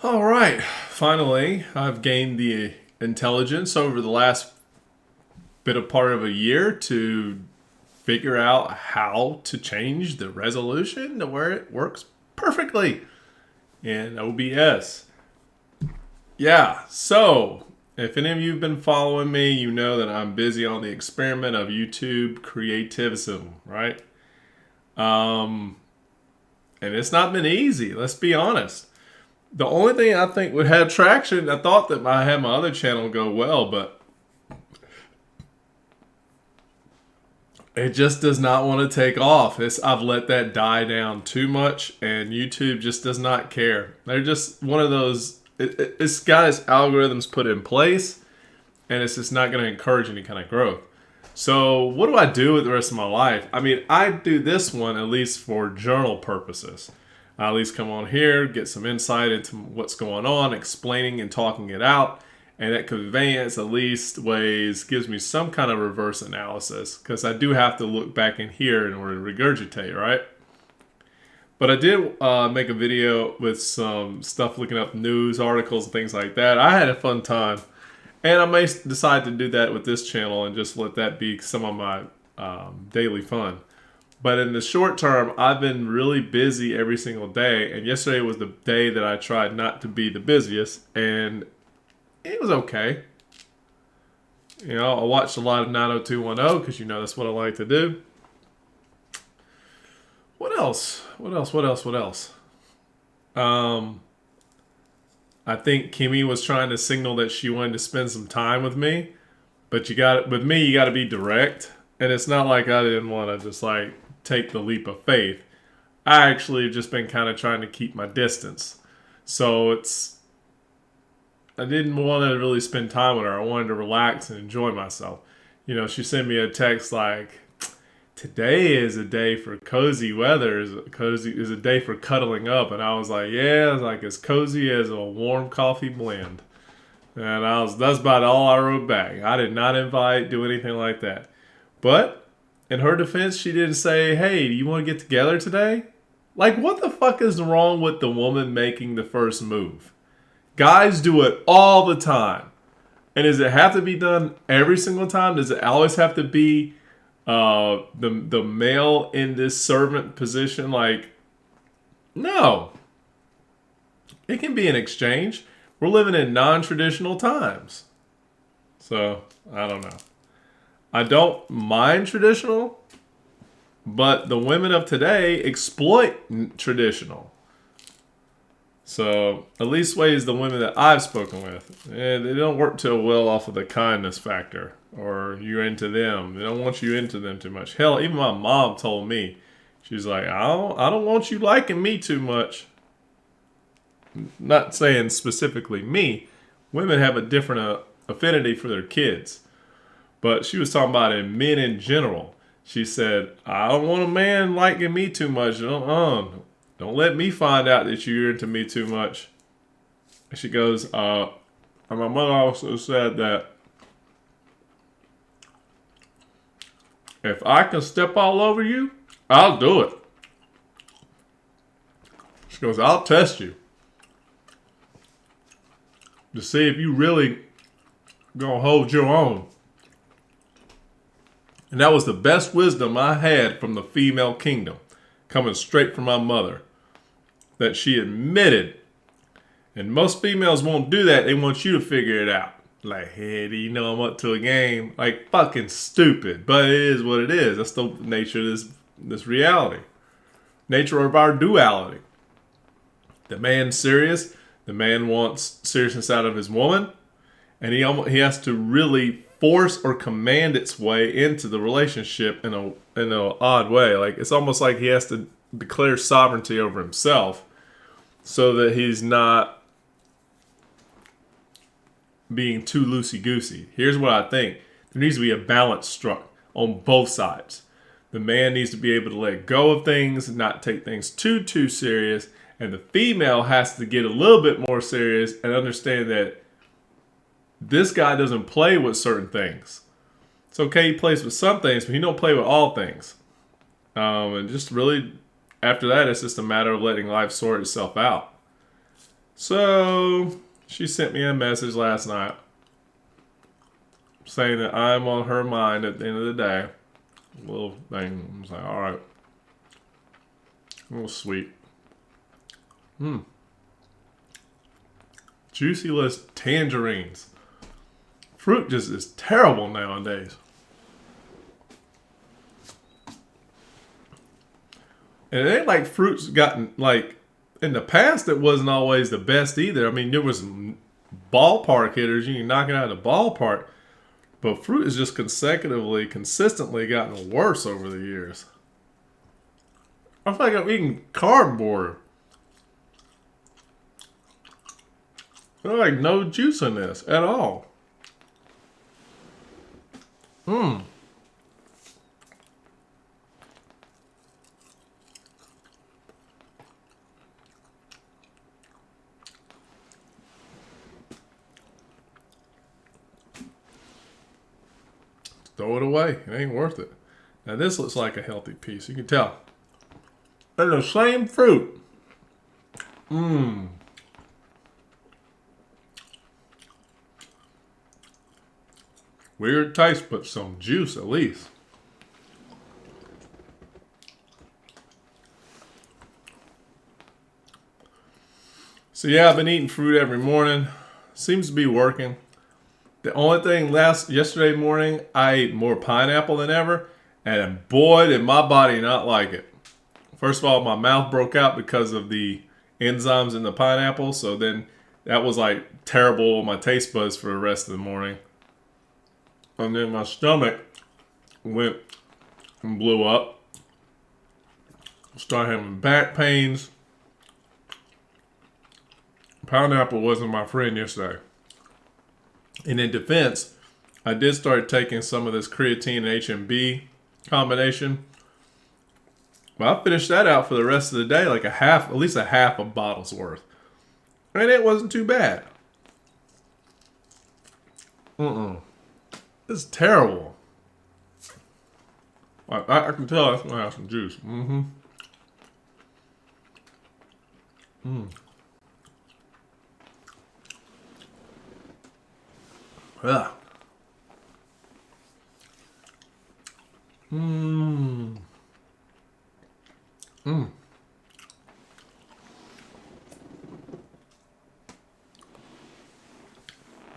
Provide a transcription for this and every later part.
All right. Finally, I've gained the intelligence over the last bit of part of a year to figure out how to change the resolution to where it works perfectly in OBS. Yeah, so if any of you have been following me, you know that I'm busy on the experiment of YouTube creativism, right? Um, and it's not been easy, let's be honest. The only thing I think would have traction, I thought that I had my other channel go well, but it just does not want to take off. I've let that die down too much, and YouTube just does not care. They're just one of those. It's got its algorithms put in place, and it's just not going to encourage any kind of growth. So, what do I do with the rest of my life? I mean, I do this one at least for journal purposes. I at least come on here, get some insight into what's going on, explaining and talking it out. And that conveyance, at least, ways gives me some kind of reverse analysis because I do have to look back in here in order to regurgitate, right? But I did make a video with some stuff looking up news articles and things like that. I had a fun time. And I may decide to do that with this channel and just let that be some of my daily fun. But in the short term, I've been really busy every single day. And yesterday was the day that I tried not to be the busiest. And it was okay. You know, I watched a lot of 90210 because you know that's what I like to do. What else? I think Kimmy was trying to signal that she wanted to spend some time with me. But you got with me, you got to be direct. And it's not like I didn't want to just like take the leap of faith. I actually have just been kind of trying to keep my distance. So I didn't want to really spend time with her. I wanted to relax and enjoy myself. You know, she sent me a text like, "Today is a day for cozy weather. Is a day for cuddling up." And I was like, "Yeah, it's like as cozy as a warm coffee blend." And that's about all I wrote back. I did not do anything like that. But in her defense, she didn't say, "Hey, do you want to get together today?" Like, what the fuck is wrong with the woman making the first move? Guys do it all the time. And does it have to be done every single time? Does it always have to be the male in this servant position? Like, no. It can be an exchange. We're living in non-traditional times. So, I don't know. I don't mind traditional, but the women of today exploit traditional. So, at least ways the women that I've spoken with, they don't work too well off of the kindness factor or you're into them. They don't want you into them too much. Hell, even my mom told me, she's like, I don't want you liking me too much. Not saying specifically me. Women have a different affinity for their kids. But she was talking about in men in general. She said, I don't want a man liking me too much. Don't let me find out that you're into me too much. And she goes, and my mother also said that if I can step all over you, I'll do it. She goes, I'll test you to see if you really gonna hold your own. And that was the best wisdom I had from the female kingdom, coming straight from my mother, that she admitted. And most females won't do that. They want you to figure it out. Like, hey, do you know I'm up to a game? Like, fucking stupid. But it is what it is. That's the nature of this reality. Nature of our duality. The man's serious. The man wants seriousness out of his woman. And he has to really force or command its way into the relationship in an odd way. Like, it's almost like he has to declare sovereignty over himself so that he's not being too loosey-goosey. Here's what I think. There needs to be a balance struck on both sides. The man needs to be able to let go of things and not take things too serious. And the female has to get a little bit more serious and understand that this guy doesn't play with certain things. It's okay he plays with some things, but he don't play with all things. And just really, after that, it's just a matter of letting life sort itself out. So she sent me a message last night saying that I'm on her mind at the end of the day. A little thing. I was like, all right. A little sweet. Juicyless tangerines. Fruit just is terrible nowadays. And it ain't like fruit's gotten, like, in the past it wasn't always the best either. I mean, there was ballpark hitters. You can knock it out of the ballpark. But fruit has just consistently gotten worse over the years. I feel like I'm eating cardboard. There's like no juice in this at all. Throw it away. It ain't worth it. Now this looks like a healthy piece. You can tell. They're the same fruit. Weird taste, but some juice at least. So yeah, I've been eating fruit every morning. Seems to be working. The only thing yesterday morning, I ate more pineapple than ever, and boy, did my body not like it. First of all, my mouth broke out because of the enzymes in the pineapple, so then that was like terrible on my taste buds for the rest of the morning. And then my stomach went and blew up. Started having back pains. Pineapple wasn't my friend yesterday. And in defense, I did start taking some of this creatine and HMB combination. Well, I finished that out for the rest of the day, like at least a half a bottle's worth. And it wasn't too bad. It's terrible. I can tell that's gonna have some juice. Yeah.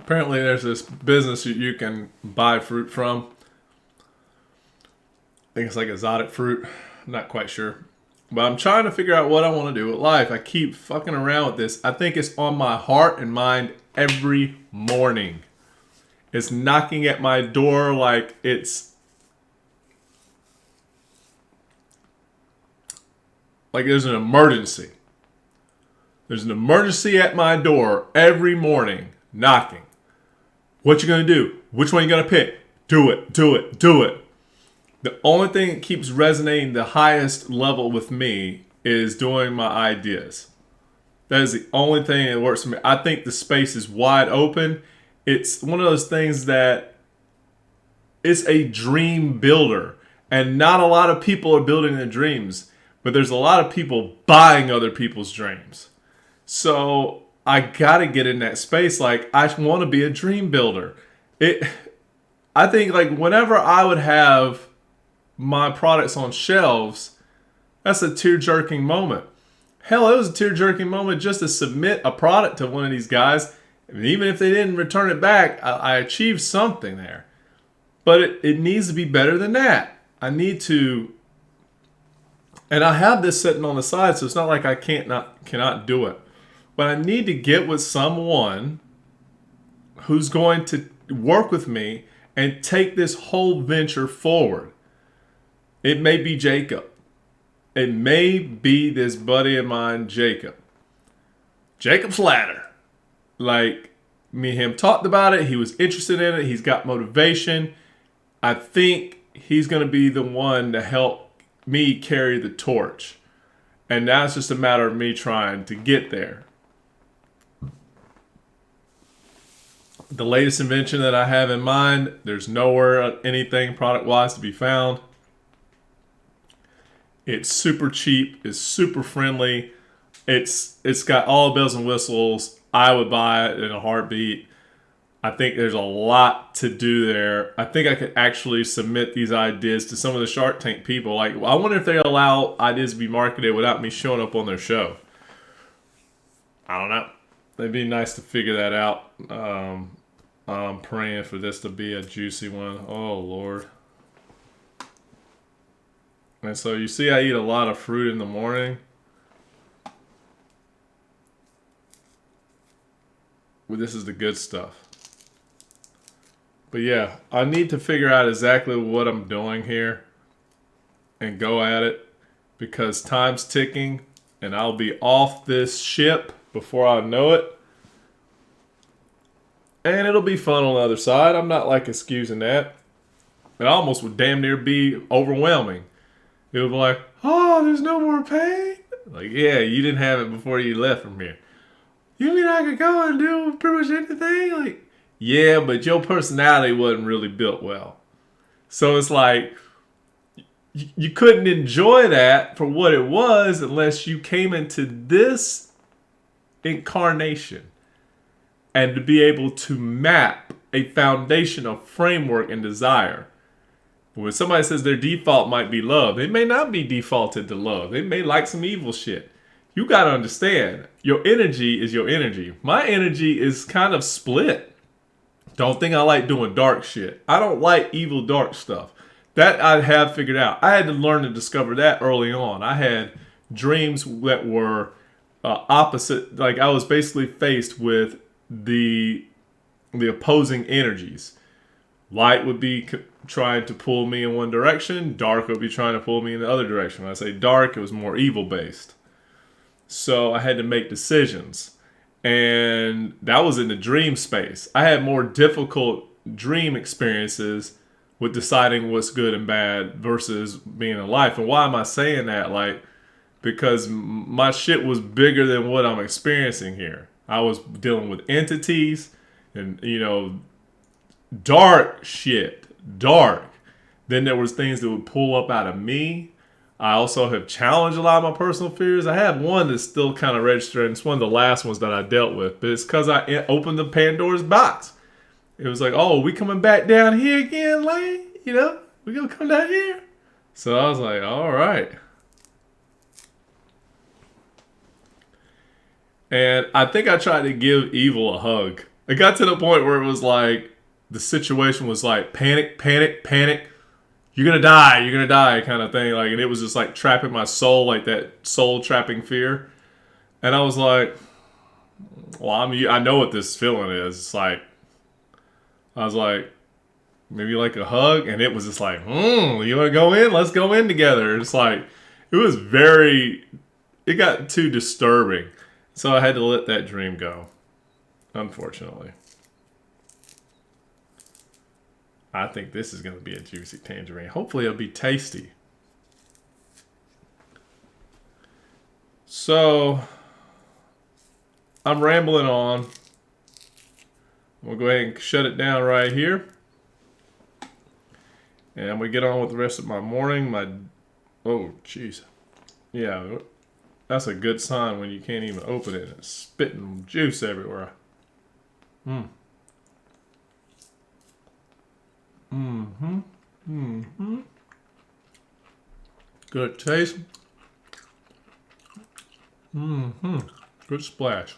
Apparently there's this business you can buy fruit from. I think it's like exotic fruit. I'm not quite sure. But I'm trying to figure out what I want to do with life. I keep fucking around with this. I think it's on my heart and mind every morning. It's knocking at my door like it's like there's an emergency. There's an emergency at my door every morning knocking. What you gonna do? Which one you gonna pick? Do it, do it, do it. The only thing that keeps resonating the highest level with me is doing my ideas. That is the only thing that works for me. I think the space is wide open. It's one of those things that it's a dream builder. And not a lot of people are building their dreams. But there's a lot of people buying other people's dreams. So I gotta get in that space. Like, I want to be a dream builder. I think like whenever I would have my products on shelves, that's a tear-jerking moment. Hell, it was a tear-jerking moment just to submit a product to one of these guys. And even if they didn't return it back, I achieved something there. But it needs to be better than that. I need to, and I have this sitting on the side, so it's not like I cannot do it. But I need to get with someone who's going to work with me and take this whole venture forward. It may be Jacob. It may be this buddy of mine, Jacob. Jacob's Ladder. Like, me and him talked about it. He was interested in it. He's got motivation. I think he's going to be the one to help me carry the torch. And now it's just a matter of me trying to get there. The latest invention that I have in mind, there's nowhere anything product-wise to be found. It's super cheap. It's super friendly. It's got all the bells and whistles. I would buy it in a heartbeat. I think there's a lot to do there. I think I could actually submit these ideas to some of the Shark Tank people. Like, I wonder if they allow ideas to be marketed without me showing up on their show. I don't know. It'd be nice to figure that out. I'm praying for this to be a juicy one. Oh, Lord. And so you see I eat a lot of fruit in the morning. Well, this is the good stuff. But yeah, I need to figure out exactly what I'm doing here and go at it because time's ticking and I'll be off this ship before I know it. And it'll be fun on the other side. I'm not like excusing that. It almost would damn near be overwhelming. It would be like, oh, there's no more pain? Like, yeah, you didn't have it before you left from here. You mean I could go and do pretty much anything? Like, yeah, but your personality wasn't really built well. So it's like, you couldn't enjoy that for what it was unless you came into this incarnation and to be able to map a foundation of framework and desire. When somebody says their default might be love, they may not be defaulted to love. They may like some evil shit. You got to understand, your energy is your energy. My energy is kind of split. Don't think I like doing dark shit. I don't like evil dark stuff. That I have figured out. I had to learn to discover that early on. I had dreams that were opposite. Like I was basically faced with the opposing energies. Light would be trying to pull me in one direction. Dark would be trying to pull me in the other direction. When I say dark, it was more evil based. So I had to make decisions. And that was in the dream space. I had more difficult dream experiences with deciding what's good and bad versus being in life. And why am I saying that? Like, because my shit was bigger than what I'm experiencing here. I was dealing with entities and, dark shit. Dark. Then there was things that would pull up out of me. I also have challenged a lot of my personal fears. I have one that's still kind of registered, and it's one of the last ones that I dealt with. But it's because I opened the Pandora's box. It was like, oh, we coming back down here again, Lane? We gonna come down here? So I was like, all right. And I think I tried to give evil a hug. It got to the point where it was like, the situation was like, panic, panic, panic. You're gonna die kind of thing. Like, and it was just like trapping my soul, like that soul trapping fear. And I was like, well, I know what this feeling is. It's like, I was like, maybe like a hug. And it was just like, you wanna go in? Let's go in together. It's like, it got too disturbing. So I had to let that dream go, unfortunately. I think this is going to be a juicy tangerine. Hopefully it'll be tasty. So, I'm rambling on. We'll go ahead and shut it down right here. And we get on with the rest of my morning. Oh, jeez. Yeah, that's a good sign when you can't even open it. It's spitting juice everywhere. Good taste. Good splash.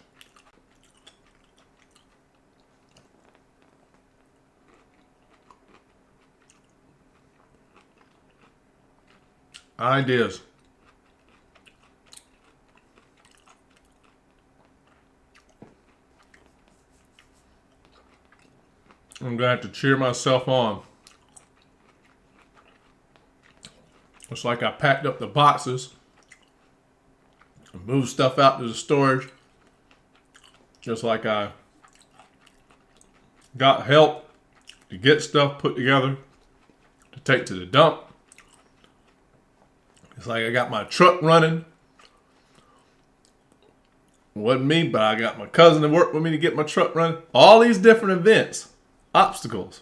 Ideas. I'm gonna have to cheer myself on. It's like I packed up the boxes and moved stuff out to the storage. Just like I got help to get stuff put together to take to the dump. It's like I got my truck running. It wasn't me, but I got my cousin that worked with me to get my truck running. All these different events, obstacles,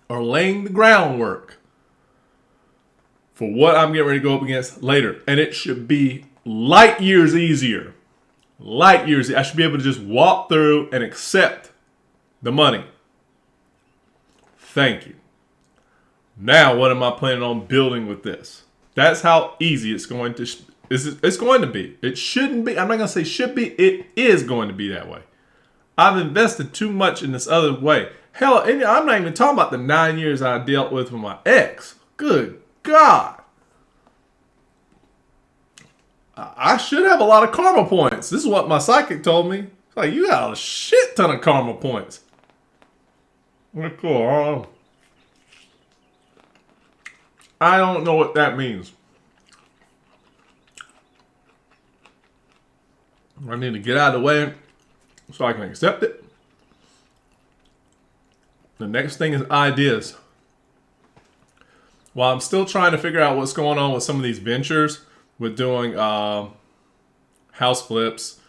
are laying the groundwork for what I'm getting ready to go up against later. And it should be light years easier. Light years. I should be able to just walk through and accept the money. Thank you. Now, what am I planning on building with this? That's how easy it's going to. It's going to be. It shouldn't be. I'm not going to say should be. It is going to be that way. I've invested too much in this other way. Hell, and I'm not even talking about the 9 years I dealt with my ex. Good God. I should have a lot of karma points. This is what my psychic told me. It's like, you got a shit ton of karma points. Cool. I don't know what that means. I need to get out of the way so I can accept it. The next thing is ideas. While I'm still trying to figure out what's going on with some of these ventures, with doing house flips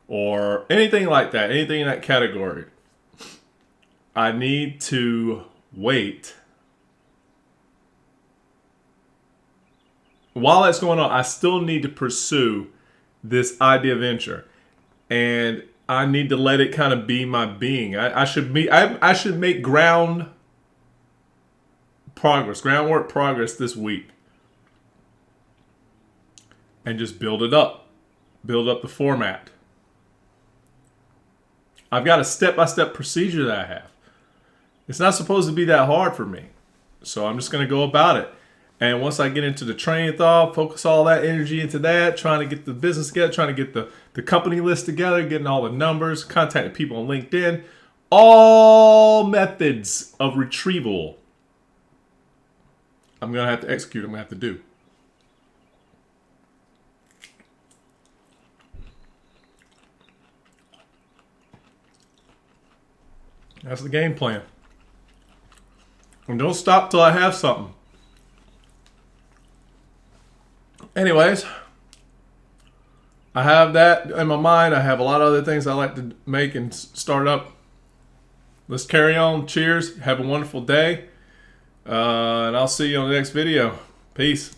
or anything like that, anything in that category, I need to wait. While that's going on, I still need to pursue this idea venture, and I need to let it kind of be my being. I should make groundwork progress this week, and just build it up, build up the format. I've got a step-by-step procedure that I have. It's not supposed to be that hard for me, so I'm just going to go about it. And once I get into the train of thought, focus all that energy into that, trying to get the business together, trying to get the company list together, getting all the numbers, contacting people on LinkedIn, all methods of retrieval I'm going to have to execute, I'm going to have to do. That's the game plan. And don't stop till I have something. Anyways, I have that in my mind. I have a lot of other things I like to make and start up. Let's carry on. Cheers. Have a wonderful day. And I'll see you on the next video. Peace.